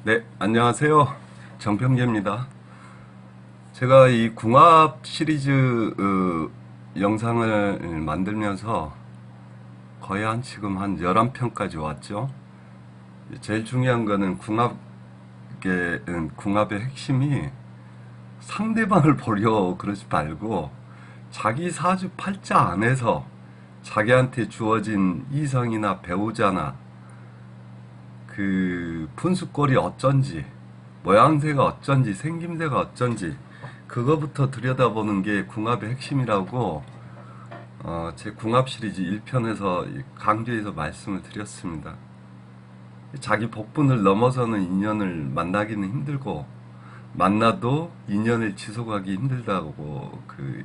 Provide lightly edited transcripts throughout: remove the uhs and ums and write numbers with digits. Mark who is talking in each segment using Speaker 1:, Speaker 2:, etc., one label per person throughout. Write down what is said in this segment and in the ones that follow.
Speaker 1: 네, 안녕하세요. 정평재입니다. 제가 이 궁합 시리즈 영상을 만들면서 거의 지금 한 11편까지 왔죠. 제일 중요한 거는 궁합의 핵심이 상대방을 보려 그러지 말고 자기 사주 팔자 안에서 자기한테 주어진 이성이나 배우자나 그 분수꼴이 어쩐지, 모양새가 어쩐지, 생김새가 어쩐지 그거부터 들여다보는 게 궁합의 핵심이라고 제 궁합 시리즈 1편에서 강조해서 말씀을 드렸습니다. 자기 복분을 넘어서는 인연을 만나기는 힘들고 만나도 인연을 지속하기 힘들다고 그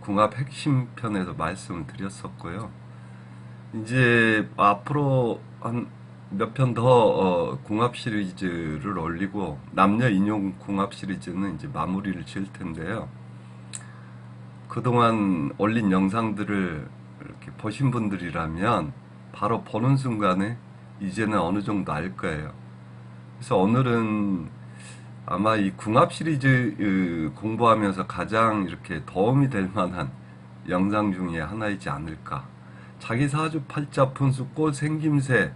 Speaker 1: 궁합 핵심 편에서 말씀을 드렸었고요. 이제 앞으로 한 몇 편 더 궁합 시리즈를 올리고 남녀 인용 궁합 시리즈는 이제 마무리를 지을 텐데요. 그동안 올린 영상들을 이렇게 보신 분들이라면 바로 보는 순간에 이제는 어느 정도 알 거예요. 그래서 오늘은 아마 이 궁합 시리즈 공부하면서 가장 이렇게 도움이 될 만한 영상 중에 하나이지 않을까. 자기 사주 팔자 분수 꼴 생김새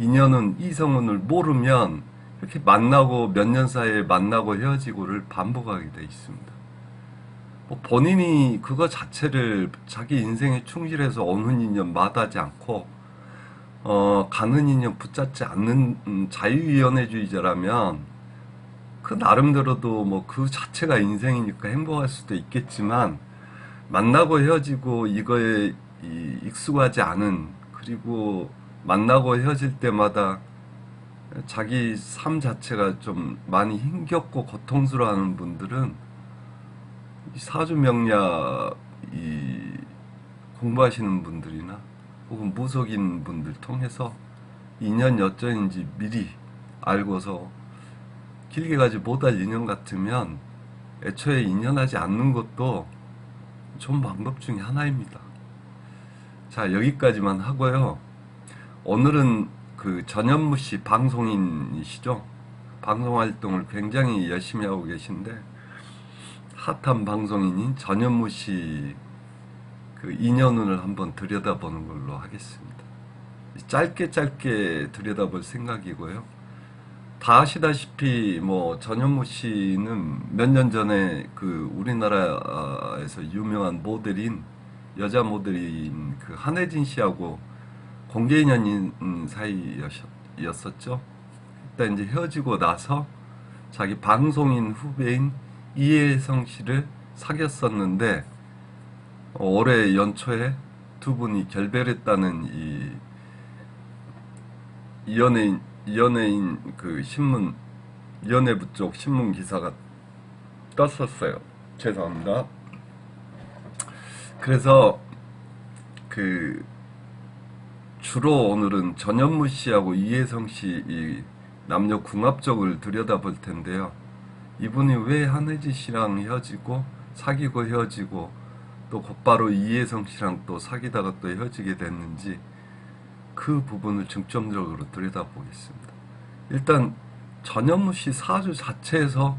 Speaker 1: 인연은 이성운을 모르면 이렇게 만나고 몇 년 사이에 만나고 헤어지고를 반복하게 돼 있습니다. 뭐 본인이 그거 자체를 자기 인생에 충실해서 오는 인연 마다하지 않고 가는 인연 붙잡지 않는 자유위원회주의자라면 그 나름대로도 뭐 그 자체가 인생이니까 행복할 수도 있겠지만 만나고 헤어지고 이거에 익숙하지 않은 그리고 만나고 헤어질 때마다 자기 삶 자체가 좀 많이 힘겹고 고통스러워하는 분들은 이 사주명리학 공부하시는 분들이나 혹은 무속인 분들 통해서 인연 여전인지 미리 알고서 길게 가지 못할 인연 같으면 애초에 인연하지 않는 것도 좋은 방법 중에 하나입니다. 자, 여기까지만 하고요. 오늘은 그 전현무 씨 방송인이시죠? 방송 활동을 굉장히 열심히 하고 계신데 핫한 방송인인 전현무 씨 그 인연운을 한번 들여다보는 걸로 하겠습니다. 짧게 들여다볼 생각이고요. 다 아시다시피 뭐 전현무 씨는 몇 년 전에 그 우리나라에서 유명한 모델인 여자 모델인 그 한혜진 씨하고 공개인연인 사이였었죠. 일단 이제 헤어지고 나서 자기 방송인 후배인 이혜성 씨를 사귀었었는데 올해 연초에 두 분이 결별했다는 이 연예인 그 신문 연예부 쪽 신문 기사가 떴었어요. 죄송합니다. 그래서 그 주로 오늘은 전현무 씨하고 이혜성 씨 이 남녀 궁합적을 들여다볼 텐데요. 이분이 왜 한혜지 씨랑 헤어지고 사귀고 헤어지고 또 곧바로 이혜성 씨랑 또 사귀다가 또 헤어지게 됐는지 그 부분을 중점적으로 들여다보겠습니다. 일단 전현무 씨 사주 자체에서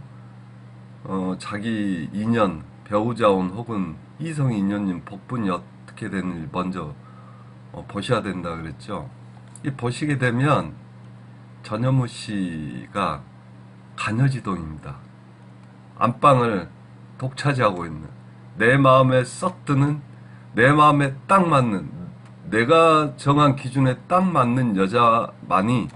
Speaker 1: 자기 인연, 배우자운 혹은 이성 인연인 복분이 어떻게 되는지 먼저 보셔야 된다 그랬죠. 이 보시게 되면 전현무 씨가 간여지동입니다. 안방을 독차지하고 있는 내 마음에 썩 드는 내 마음에 딱 맞는 내가 정한 기준에 딱 맞는 여자만이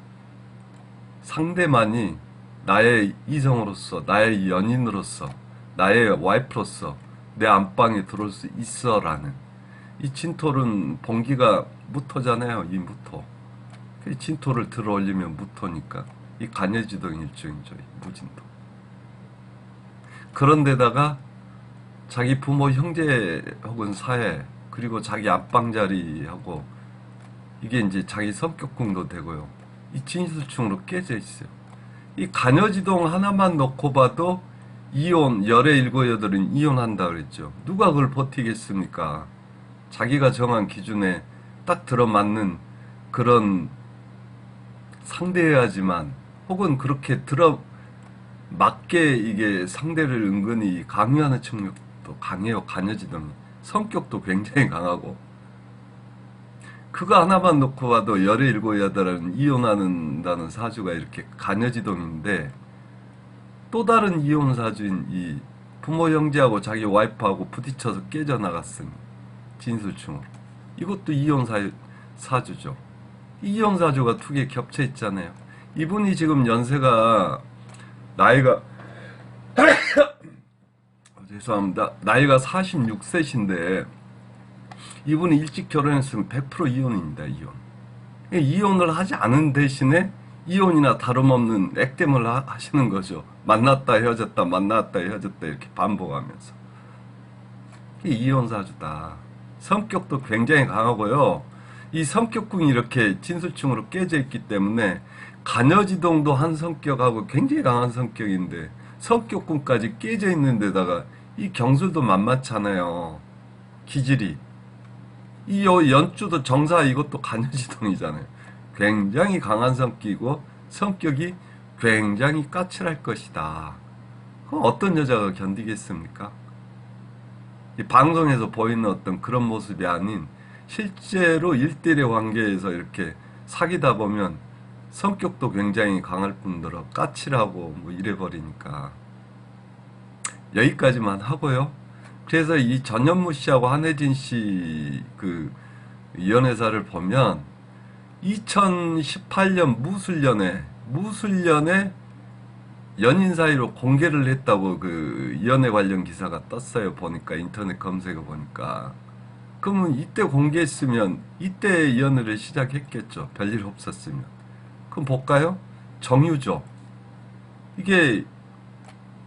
Speaker 1: 상대만이 나의 이성으로서 나의 연인으로서 나의 와이프로서 내 안방에 들어올 수 있어라는 이 진토는 봉기가 무토잖아요. 이 무토. 이 진토를 들어 올리면 무토니까 이 간여지동 일종이죠. 무진토. 그런데다가 자기 부모 형제 혹은 사회 그리고 자기 안방자리하고 이게 이제 자기 성격궁도 되고요. 이 진술충으로 깨져 있어요. 이 간여지동 하나만 놓고 봐도 이혼 열의 일곱 여덟은 이혼한다 그랬죠. 누가 그걸 버티겠습니까? 자기가 정한 기준에 딱 들어맞는 그런 상대해야지만 혹은 그렇게 들어 맞게 이게 상대를 은근히 강요하는 측면도 강해요. 간여지동이. 성격도 굉장히 강하고. 그거 하나만 놓고 봐도 열의 일곱 여덟은 이혼하는다는 사주가 이렇게 간여지동인데, 또 다른 이혼 사주인 이 부모 형제하고 자기 와이프하고 부딪혀서 깨져나갔으니 진술충으로. 이것도 이혼 사주죠. 이혼 사주가 두 개 겹쳐 있잖아요. 이분이 지금 연세가 나이가 죄송합니다. 나이가 46세신데 이분이 일찍 결혼했으면 100% 이혼입니다. 이혼. 이혼을 하지 않은 대신에 이혼이나 다름없는 액땜을 하시는 거죠. 만났다 헤어졌다 만났다 헤어졌다 이렇게 반복하면서. 이게 이혼 사주다. 성격도 굉장히 강하고요. 이 성격궁이 이렇게 진술충으로 깨져 있기 때문에 간여지동도 한 성격하고 굉장히 강한 성격인데 성격궁까지 깨져 있는 데다가 이 경술도 만만찮아요. 기질이. 이 연주도 정사 이것도 간여지동이잖아요. 굉장히 강한 성격이고 성격이 굉장히 까칠할 것이다. 그럼 어떤 여자가 견디겠습니까? 이 방송에서 보이는 어떤 그런 모습이 아닌 실제로 1대1의 관계에서 이렇게 사귀다 보면 성격도 굉장히 강할 뿐더러 까칠하고 뭐 이래버리니까 여기까지만 하고요. 그래서 이 전현무 씨하고 한혜진 씨 그 연애사를 보면 2018년 무술년에 연인 사이로 공개를 했다고 그 연애 관련 기사가 떴어요. 보니까 인터넷 검색해 보니까. 그러면 이때 공개했으면 이때 연애를 시작했겠죠. 별일 없었으면. 그럼 볼까요? 정유죠. 이게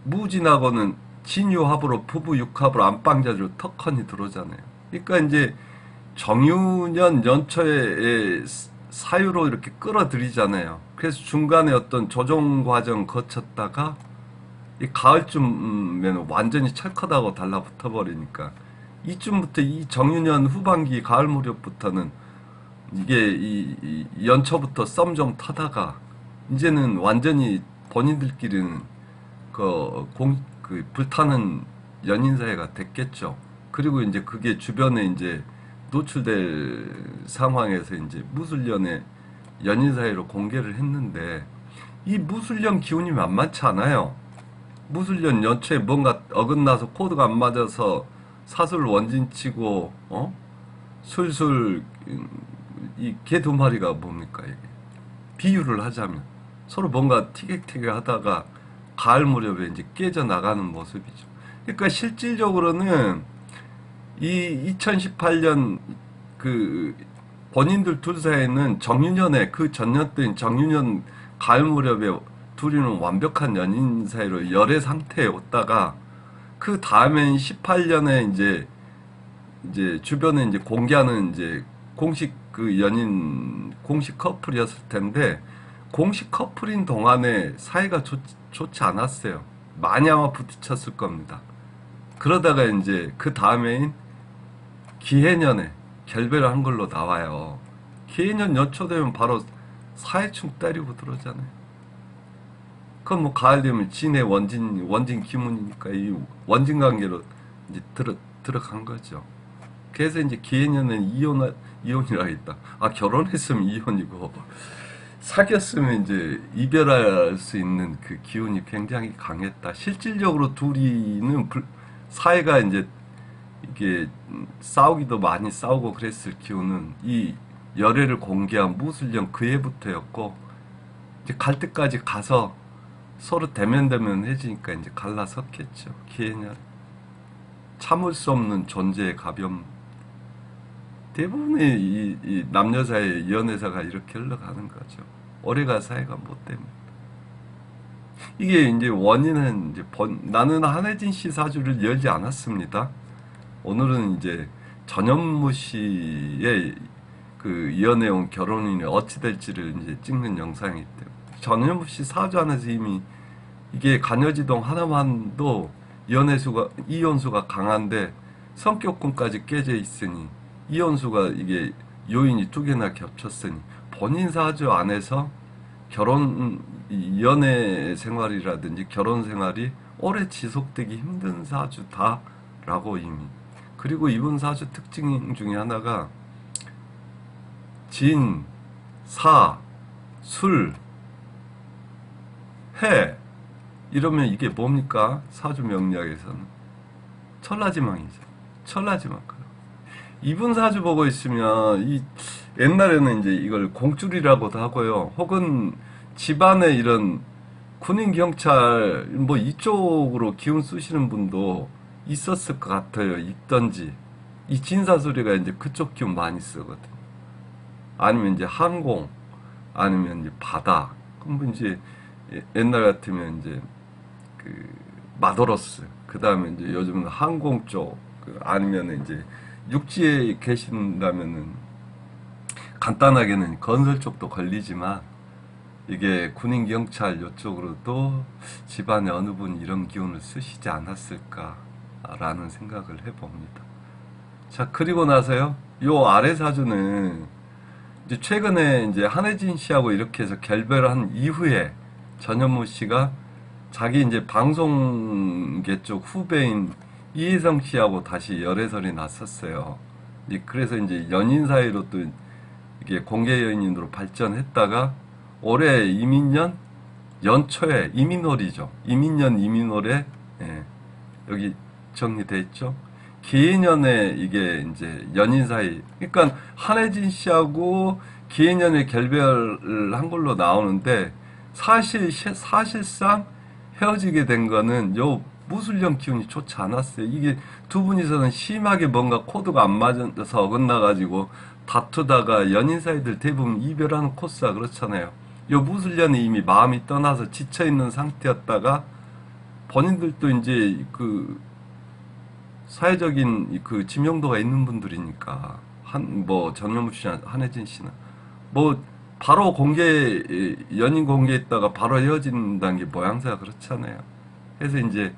Speaker 1: 무진하고는 진유합으로 부부 육합으로 안방자주로 턱하니 들어오잖아요. 그러니까 이제 정유년 연초에 사유로 이렇게 끌어들이잖아요. 그래서 중간에 어떤 조정 과정 거쳤다가 이 가을쯤에는 완전히 철컥하고 달라붙어 버리니까 이쯤부터 이 정유년 후반기 가을 무렵부터는 이게 이 연초부터 썸 좀 타다가 이제는 완전히 본인들끼리는 그 불타는 연인 사이가 됐겠죠. 그리고 이제 그게 주변에 이제 노출될 상황에서 이제 무술년에 연인 사이로 공개를 했는데 이 무술년 기운이 만만치 않아요. 무술년 연초에 뭔가 어긋나서 코드가 안 맞아서 사술 원진 치고 술술 이 개 두 마리가 뭡니까 이게 비유를 하자면 서로 뭔가 티격태격 하다가 가을 무렵에 이제 깨져 나가는 모습이죠. 그러니까 실질적으로는 이 2018년 그 본인들 둘 사이에는 정유년에 그 전년 때인 정유년 가을 무렵에 둘이는 완벽한 연인 사이로 열애 상태에 왔다가 그 다음엔 18년에 이제 주변에 이제 공개하는 이제 공식 그 연인 공식 커플이었을 텐데 공식 커플인 동안에 사이가 좋지 않았어요. 많이 아마 부딪혔을 겁니다. 그러다가 이제 그 다음에인 기해년에 결별을 한 걸로 나와요. 기해년 연초 되면 바로 사회충 때리고 들어오잖아요. 그건 뭐 가을 되면 진해 원진 기문이니까 이 원진 관계로 이제 들어간 거죠. 그래서 이제 기해년은 이혼이라 했다. 아, 결혼했으면 이혼이고 사귀었으면 이제 이별할 수 있는 그 기운이 굉장히 강했다. 실질적으로 둘이는 사이가 이제 이게 싸우기도 많이 싸우고 그랬을 기운은 이 열애를 공개한 무술년 그 해부터였고 이제 갈 때까지 가서 서로 대면해지니까 이제 갈라섰겠죠. 기해년 참을 수 없는 존재의 가벼움. 대부분의 이 남녀 사이의 연애사가 이렇게 흘러가는 거죠. 오래갈 사이가 못 됩니다. 이게 이제 원인은 이제 나는 한혜진 씨 사주를 열지 않았습니다. 오늘은 이제 전현무 씨의 그 연애운 결혼인이 어찌 될지를 이제 찍는 영상이기 때문에 전현무 씨 사주 안에서 이미 이게 간여지동 하나만도 이혼수가 강한데 성격군까지 깨져 있으니 이혼수가 이게 요인이 두 개나 겹쳤으니 본인 사주 안에서 연애 생활이라든지 결혼 생활이 오래 지속되기 힘든 사주다라고 이미. 그리고 이분 사주 특징 중에 하나가 진, 사, 술, 해 이러면 이게 뭡니까? 사주 명리학에서는 천라지망이죠. 천라지망. 이분 사주 보고 있으면 옛날에는 이제 이걸 공줄이라고도 하고요. 혹은 집안에 이런 군인 경찰 뭐 이쪽으로 기운 쓰시는 분도 있었을 것 같아요. 있던지. 이 진사소리가 이제 그쪽 기운 많이 쓰거든요. 아니면 이제 항공, 아니면 이제 바다. 그럼 뭐 이제 옛날 같으면 이제 그 마도로스, 그 다음에 이제 요즘은 항공 쪽, 아니면 이제 육지에 계신다면은 간단하게는 건설 쪽도 걸리지만 이게 군인 경찰 이쪽으로도 집안에 어느 분 이런 기운을 쓰시지 않았을까라는 생각을 해봅니다. 자, 그리고 나서요, 요 아래 사주는 이제 최근에 이제 한혜진 씨하고 이렇게 해서 결별을 한 이후에 전현무 씨가 자기 이제 방송계 쪽 후배인 이혜성 씨하고 다시 열애설이 났었어요. 그래서 이제 연인 사이로 또 이게 공개 연인으로 발전했다가 올해 이민년 연초에 이민월이죠. 이민년 이민월에 예, 여기 정리돼 있죠. 기해년에 이게 이제 연인 사이. 그러니까 한혜진 씨하고 기해년에 결별을 한 걸로 나오는데 사실상 헤어지게 된 거는 요 무술령 기운이 좋지 않았어요. 이게 두 분이서는 심하게 뭔가 코드가 안 맞아서 어긋나가지고 다투다가 연인 사이들 대부분 이별하는 코스가 그렇잖아요. 요 무술년이 이미 마음이 떠나서 지쳐있는 상태였다가 본인들도 이제 그 사회적인 그 지명도가 있는 분들이니까 뭐 전현무 씨나 한혜진 씨나 뭐 바로 연인 공개했다가 바로 헤어진다는 게 모양새가 그렇잖아요. 그래서 이제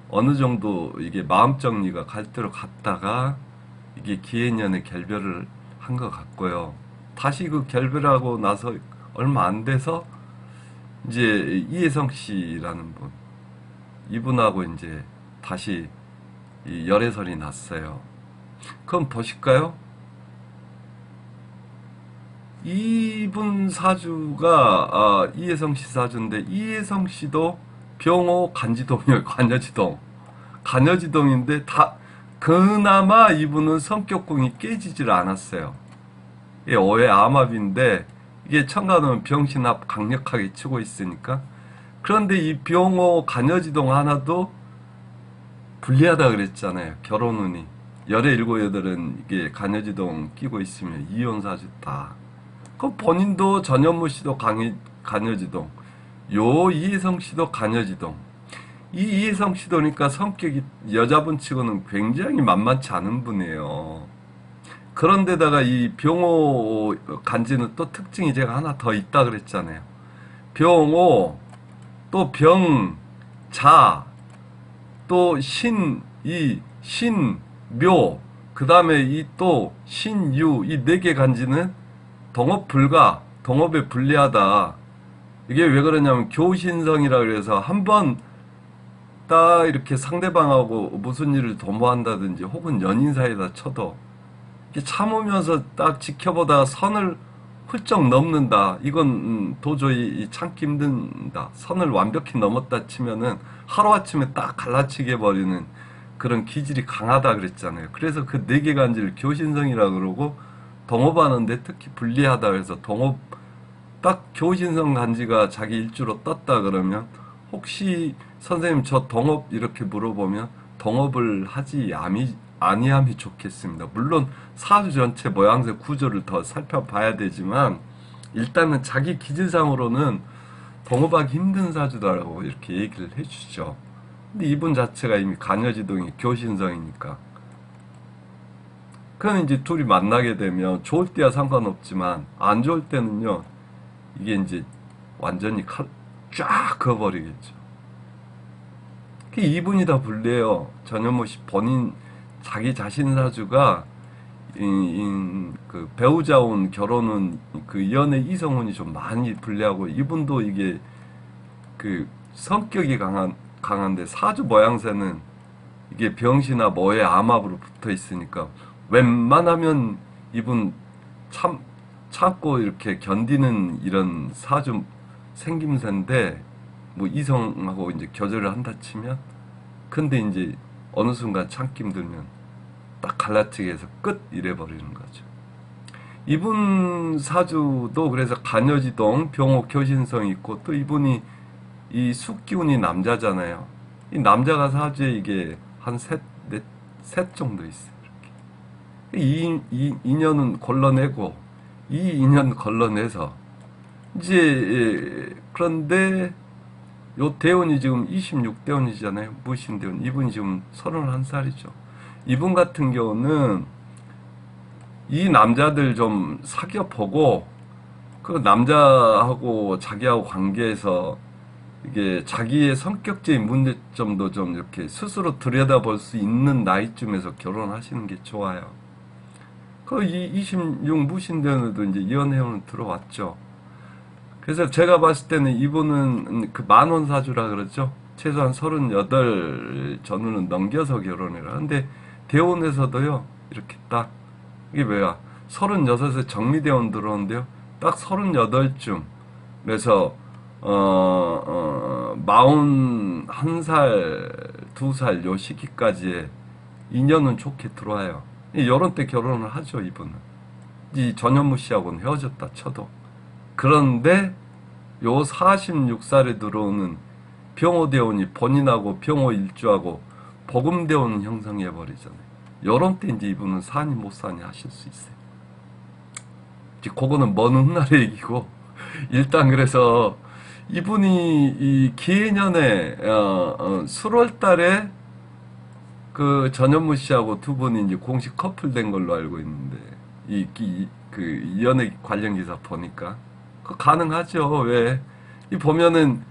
Speaker 1: 어느 정도 이게 마음 정리가 갈 대로 갔다가 이게 기해년에 결별을 한 것 같고요. 다시 그 결별하고 나서 얼마 안 돼서 이제 이혜성 씨라는 분, 이분하고 이제 다시 열애설이 났어요. 그럼 보실까요? 이분 사주가 이혜성 씨 사주인데 이혜성 씨도 병호 간지동이에요. 간여지동인데 그나마 이분은 성격궁이 깨지질 않았어요. 예, 오해 암합인데 이게 천간은 병신합 강력하게 치고 있으니까. 그런데 이 병호 간여지동 하나도 불리하다 그랬잖아요. 결혼운이 열의 일곱 여덟은 이게 간여지동 끼고 있으면 이혼 사주다. 그 본인도 전현무 씨도 간여지동, 요 이혜성 씨도 간여지동. 이 이혜성 씨도니까 성격이 여자분 치고는 굉장히 만만치 않은 분이에요. 그런데다가 이 병호 간지는 또 특징이 제가 하나 더 있다 그랬잖아요. 병호, 또 병자, 또 신묘, 그 다음에 이 또 신유, 이 네 개 간지는 동업 불가, 동업에 불리하다. 이게 왜 그러냐면 교신성이라 그래서 한번 딱 이렇게 상대방하고 무슨 일을 도모한다든지 혹은 연인 사이다 쳐도 이렇게 참으면서 딱 지켜보다가 선을 훌쩍 넘는다. 이건 도저히 참기 힘든다. 선을 완벽히 넘었다 치면은 하루아침에 딱 갈라치게 버리는 그런 기질이 강하다 그랬잖아요. 그래서 그 네 개 간지를 교신성이라 그러고 동업하는데 특히 불리하다 그래서 동업 딱 교신성 간지가 자기 일주로 떴다 그러면 혹시 선생님 저 동업 이렇게 물어보면 동업을 하지 아니함이 좋겠습니다. 물론 사주 전체 모양새 구조를 더 살펴봐야 되지만 일단은 자기 기질상으로는 동업하기 힘든 사주다라고 이렇게 얘기를 해주죠. 근데 이분 자체가 이미 간여지동이 교신성이니까. 그럼 이제 둘이 만나게 되면 좋을 때야 상관없지만 안 좋을 때는요 이게 이제 완전히 쫙 그어버리겠죠. 이분이 다 불리해요. 전현무 씨 본인 자기 자신 사주가 그 배우자운 결혼은 그 연애 이성운이 좀 많이 불리하고, 이분도 이게 그 성격이 강한데 사주 모양새는 이게 병시나 뭐에 암합으로 붙어 있으니까 웬만하면 이분 참고 이렇게 견디는 이런 사주 생김새인데, 뭐 이성하고 이제 교제를 한다 치면, 근데 이제 어느 순간 참기 힘들면 딱 갈라치기 해서 끝 이래 버리는 거죠. 이분 사주도 그래서 간여지동 병호 교신성이 있고, 또 이분이 이 숙기운이 남자잖아요. 이 남자가 사주에 이게 한 셋 정도 있어요. 이렇게. 이 인연은 걸러내고, 이 인연 걸러내서, 이제, 그런데, 요 대운이 지금 26대운이잖아요. 무신대운. 이분이 지금 31살이죠. 이분 같은 경우는, 이 남자들 좀 사귀어보고, 그 남자하고 자기하고 관계에서 이게 자기의 성격적인 문제점도 좀 이렇게 스스로 들여다볼 수 있는 나이쯤에서 결혼하시는 게 좋아요. 그 26 무신대운에도 이제 연애운은 들어왔죠. 그래서 제가 봤을 때는 이분은 그 만원사주라 그러죠. 최소한 38 전후는 넘겨서 결혼해라. 근데 대운에서도요, 이렇게 딱, 이게 뭐야, 36에 정미대운 들어오는데요, 딱 38쯤, 그래서 41살, 2살 요 시기까지의 인연은 좋게 들어와요. 요런 때 결혼을 하죠, 이분은. 이 전현무 씨하고는 헤어졌다 쳐도. 그런데 요 46살에 들어오는 병호대운이 본인하고 병호일주하고 복음대운 형성해 버리잖아요. 요런 때 이제 이분은 사니 못 사니 하실 수 있어요. 이제 그거는 먼 훗날의 얘기고, 일단 그래서 이분이 이 기해년에 10월 달에 그 전현무 씨하고 두 분이 이제 공식 커플 된 걸로 알고 있는데, 그 연애 관련 기사 보니까 그 가능하죠. 왜? 이 보면은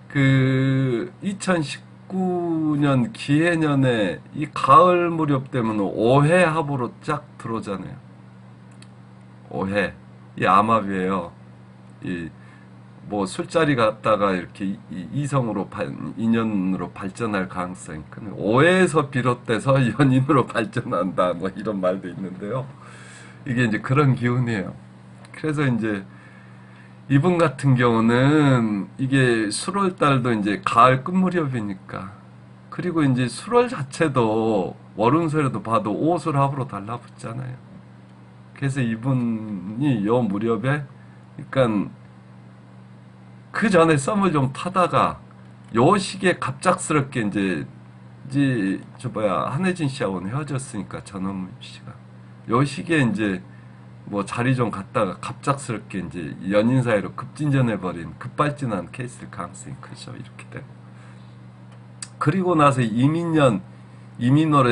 Speaker 1: 그 2019년 기해년에 이 가을 무렵 되면 오해 합으로 쫙 들어오잖아요. 오해. 이 암합이에요. 뭐 술자리 갔다가 이렇게 이성으로 인연으로 발전할 가능성이 큰, 오해에서 비롯돼서 연인으로 발전한다, 뭐 이런 말도 있는데요. 이게 이제 그런 기운이에요. 그래서 이제 이분 같은 경우는 이게 수월 달도 이제 가을 끝 무렵이니까, 그리고 이제 수월 자체도 월운세로도 봐도 오술 합으로 달라붙잖아요. 그래서 이분이 요 무렵에, 그러니까 그 전에 썸을 좀 타다가 요 시기에 갑작스럽게 이제 한혜진 씨하고는 헤어졌으니까, 전원무 씨가 요 시기에 이제 뭐 자리 좀 갔다가 갑작스럽게 이제 연인 사이로 급진전해버린, 급발진한 케이스일 가능성이 크죠. 이렇게 되고. 그리고 나서 이민월에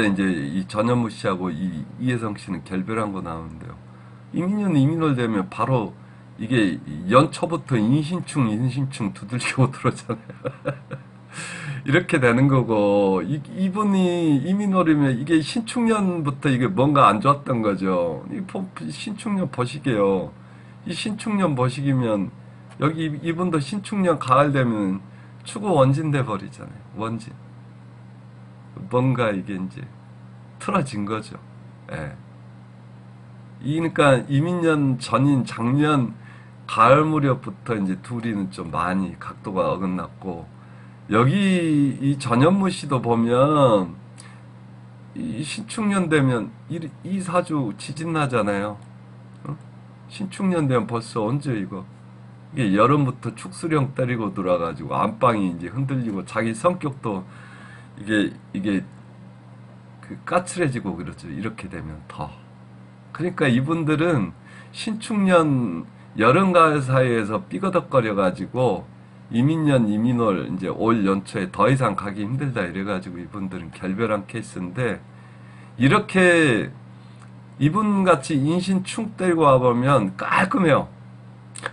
Speaker 1: 이제 이 전현무 씨하고 이혜성 씨는 결별한 거 나오는데요. 이민월 되면 바로 이게 연초부터 인신충 두들기고 들어오잖아요. 이렇게 되는 거고, 이분이 이민월이면 이게 신축년부터 이게 뭔가 안 좋았던 거죠. 신축년 버식이에요. 이 신축년 버식이면 여기 이분도 신축년 가을 되면 추구 원진 돼 버리잖아요. 원진. 뭔가 이게 이제 틀어진 거죠. 예. 그러니까 이민년 전인 작년 가을 무렵부터 이제 둘이는 좀 많이 각도가 어긋났고, 여기 이 전현무 씨도 보면 이 신축년 되면 이 사주 지진 나잖아요. 어? 신축년 되면 벌써 언제 이거? 이게 여름부터 축수령 때리고 들어와가지고 안방이 이제 흔들리고 자기 성격도 이게 그 까칠해지고 그렇죠. 이렇게 되면 더. 그러니까 이분들은 신축년 여름 가을 사이에서 삐거덕거려가지고 이민년 이민월 이제 올 연초에 더 이상 가기 힘들다 이래가지고 이분들은 결별한 케이스인데, 이렇게 이분같이 인신충 때리고 와보면 깔끔해요.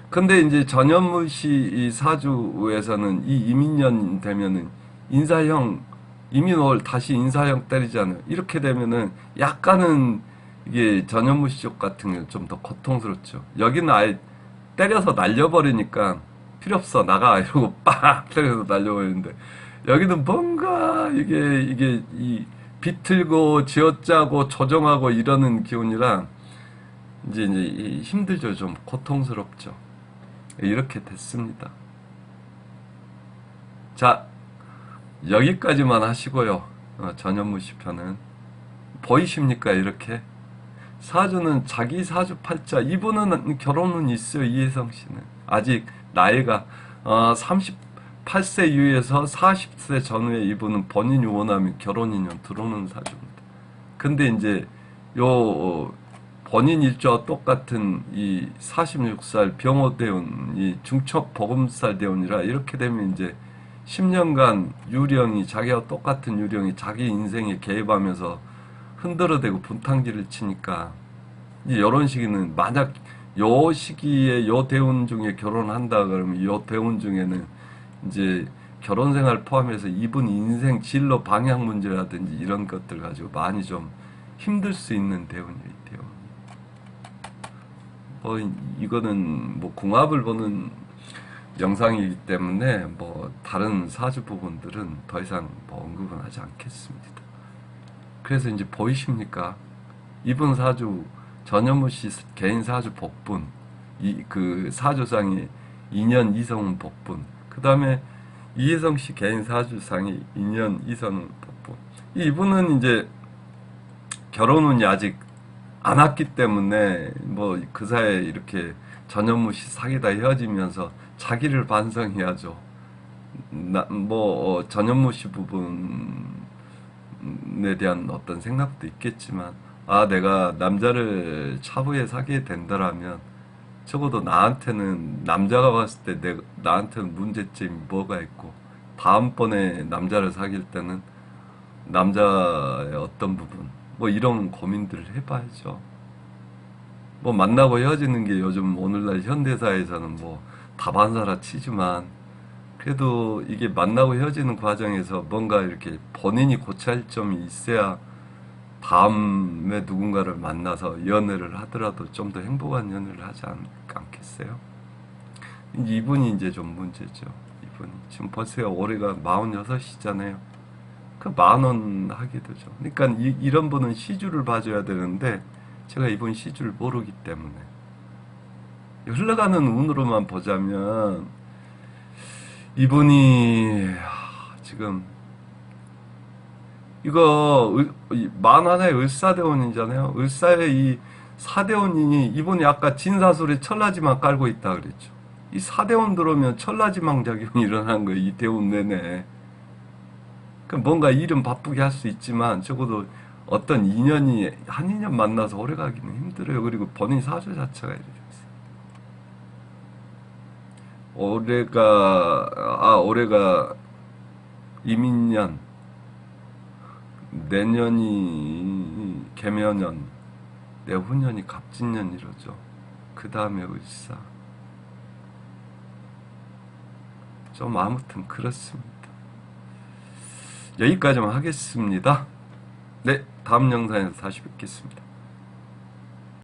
Speaker 1: 근데 이제 전현무 씨 이 사주에서는 이 이민년 되면은 인사형, 이민월 다시 인사형 때리잖아요. 이렇게 되면은 약간은 이게 전현무씨 쪽 같은 경우는 좀 더 고통스럽죠. 여기는 아예 때려서 날려버리니까 필요 없어 나가 이러고 빡 때려서 날려버리는데 여기는 뭔가 이게 이 비틀고 쥐어짜고 조정하고 이러는 기운이라 이제 힘들죠. 좀 고통스럽죠. 이렇게 됐습니다. 자, 여기까지만 하시고요. 전현무씨 편은 보이십니까? 이렇게 사주는 자기 사주 팔자. 이분은 결혼은 있어요. 이혜성 씨는 아직 나이가 38세 이후에서 40세 전후에 이분은 본인이 원하면 결혼 인연 들어오는 사주입니다. 근데 이제 요 본인 일주와 똑같은 이 46살 병호대운 이 중첩 보금살 대운이라 이렇게 되면 이제 10년간 유령이 자기와 똑같은 유령이 자기 인생에 개입하면서 흔들어대고 분탕질을 치니까 이제 이런 시기는 만약 요 시기에 요 대운 중에 결혼한다 그러면 요 대운 중에는 이제 결혼 생활 포함해서 이분 인생 진로 방향 문제라든지 이런 것들 가지고 많이 좀 힘들 수 있는 대운이에요. 뭐 이거는 뭐 궁합을 보는 영상이기 때문에 뭐 다른 사주 부분들은 더 이상 뭐 언급은 하지 않겠습니다. 그래서 이제 보이십니까? 이분 사주 전현무 씨 개인 사주 복분 그 사주상이 인연 이성운 복분 그 다음에 이혜성 씨 개인 사주상이 인연 이성운 복분 이분은 이제 결혼운이 아직 안 왔기 때문에 뭐 그 사이에 이렇게 전현무 씨 사귀다 헤어지면서 자기를 반성해야죠. 전현무 씨 부분에 대한 어떤 생각도 있겠지만 아 내가 남자를 차후에 사귀게 된다라면 적어도 나한테는 남자가 봤을 때 나한테는 문제점이 뭐가 있고 다음번에 남자를 사귈 때는 남자의 어떤 부분 뭐 이런 고민들을 해봐야죠. 뭐 만나고 헤어지는 게 요즘 오늘날 현대사에서는 뭐 다반사라 치지만 그래도 이게 만나고 헤어지는 과정에서 뭔가 이렇게 본인이 고쳐야 할 점이 있어야 다음에 누군가를 만나서 연애를 하더라도 좀 더 행복한 연애를 하지 않겠어요? 이분이 이제 좀 문제죠. 이분이 지금 보세요. 올해가 46이잖아요. 그 10,000원 하게 되죠. 그러니까 이런 분은 시주를 봐줘야 되는데 제가 이분 시주를 모르기 때문에 흘러가는 운으로만 보자면 이분이 지금 이거 만화의 을사대원이잖아요. 을사의 이 사대원이 이분이 아까 진사술에 천라지망 깔고 있다 그랬죠. 이 사대원 들어오면 천라지망 작용이 일어나는 거예요. 이 대운 내내. 뭔가 일은 바쁘게 할 수 있지만 적어도 어떤 인연이 한 인연 만나서 오래 가기는 힘들어요. 그리고 본인 사주 자체가 이렇게 있어요. 올해가 이민년, 내년이 개묘년, 내후년이 갑진년 이러죠. 그 다음에 을사. 좀 아무튼 그렇습니다. 여기까지만 하겠습니다. 네, 다음 영상에서 다시 뵙겠습니다.